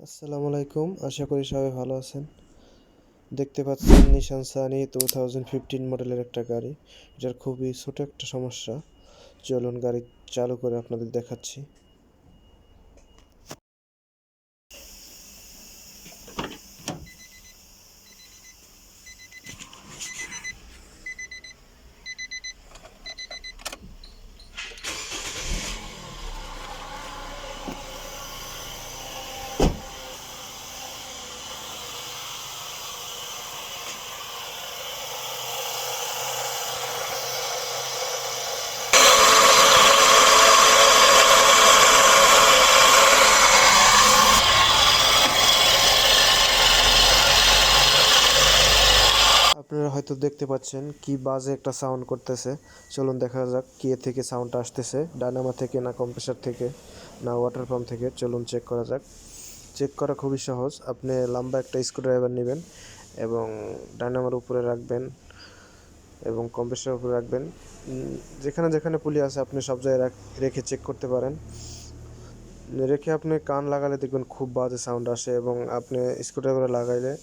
আসসালামু আলাইকুম, আশা করি সবাই ভালো আছেন। দেখতে পাচ্ছেন নিশান সানি 2015 মডেলের একটা গাড়ি। এটার খুবই ছোট একটা সমস্যা। চলুন গাড়ি চালু করে আপনাদের দেখাচ্ছি। আপনারা হয়তো দেখতে পাচ্ছেন কি বাজে একটা সাউন্ড করতেছে। চলুন দেখা যাক কি এ থেকে সাউন্ডটা আসতেছে, ডায়নামো থেকে না কম্প্রেসার থেকে না ওয়াটার পাম্প থেকে। চলুন চেক করা যাক। চেক করা খুবই সহজ। আপনি লম্বা একটা স্ক্রুড্রাইভার নেবেন এবং ডায়নামোর উপরে রাখবেন এবং কম্প্রেসারের উপরে রাখবেন। যেখানে যেখানে পুলি আছে আপনি সব জায়গায় রেখে চেক করতে পারেন। রেখে আপনি কান লাগালে দেখবেন খুব বাজে সাউন্ড আসে এবং আপনি স্ক্রুড্রাইভারে লাগাইলে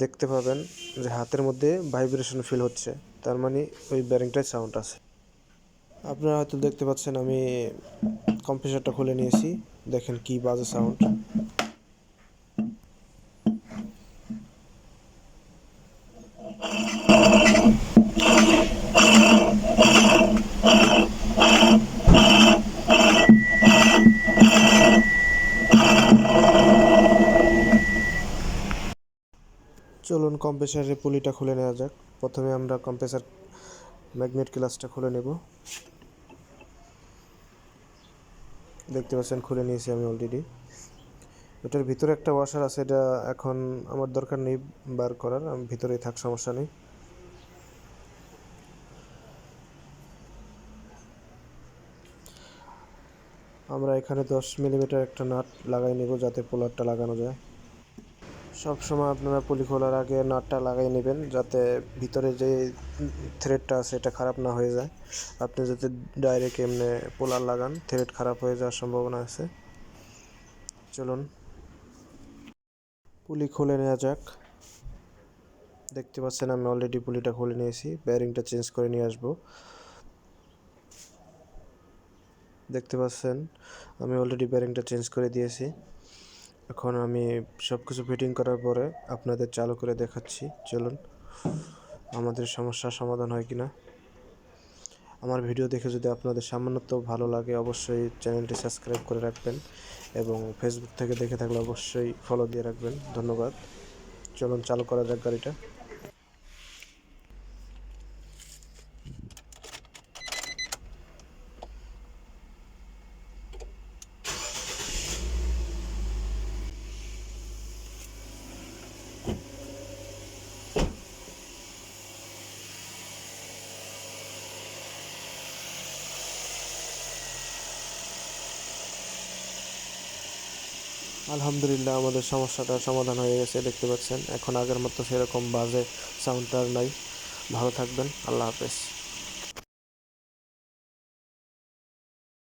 দেখতে পাবেন যে হাতের মধ্যে ভাইব্রেশন ফিল হচ্ছে, তার মানে ওই ব্যারিংটায় সাউন্ড আছে। আপনারা হয়তো দেখতে পাচ্ছেন আমি কম্প্রেসারটা খুলে নিয়েছি, দেখেন কি বাজে সাউন্ড। চলুন কম্প্রেসারের পুলিটা খুলে নেওয়া যাক। প্রথমে আমরা কম্প্রেসার ম্যাগনেট ক্লাচটা খুলে নেব। দেখতে পাচ্ছেন খুলে নিয়েছি আমি অলরেডি। এটার ভিতরে একটা ওয়াশার আছে, এটা এখন আমার দরকার নেই বার করার, আমি ভিতরেই থাক, সমস্যা নেই। আমরা এখানে 10 মিলিমিটার একটা নাট লাগাই নেব যাতে পোলারটা লাগানো যায়। সব সময় আপনারা পুলি খোলার আগে নাটটা লাগাই নেবেন যাতে ভিতরে যে থ্রেডটা আছে এটা খারাপ না হয়ে যায়। আপনি যদি ডাইরেক্ট এমনি পোলার লাগান থ্রেড খারাপ হয়ে যাওয়ার সম্ভাবনা আছে। চলুন পুলি খুলে নেওয়া যাক। দেখতে পাচ্ছেন আমি অলরেডি পুলিটা খুলে নিয়েছি, ব্যারিংটা চেঞ্জ করে নিয়ে আসবো। দেখতে পাচ্ছেন আমি অলরেডি ব্যারিংটা চেঞ্জ করে দিয়েছি। এখন আমি সব কিছু ফিটিং করার পরে আপনাদের চালু করে দেখাচ্ছি। চলুন আমাদের সমস্যার সমাধান হয় কিনা। আমার ভিডিও দেখে যদি আপনাদের সামান্যত ভালো লাগে অবশ্যই চ্যানেলটি সাবস্ক্রাইব করে রাখবেন এবং ফেসবুক থেকে দেখে থাকলে অবশ্যই ফলো দিয়ে রাখবেন। ধন্যবাদ। চলুন চালু করা যাক গাড়িটা। আলহামদুলিল্লাহ আমাদের সমস্যাটা সমাধান হয়ে গেছে। দেখতে পাচ্ছেন এখন আগের মতো সেরকম বাজে সাউন্ড আর নাই। ভালো থাকবেন, আল্লাহ হাফেজ।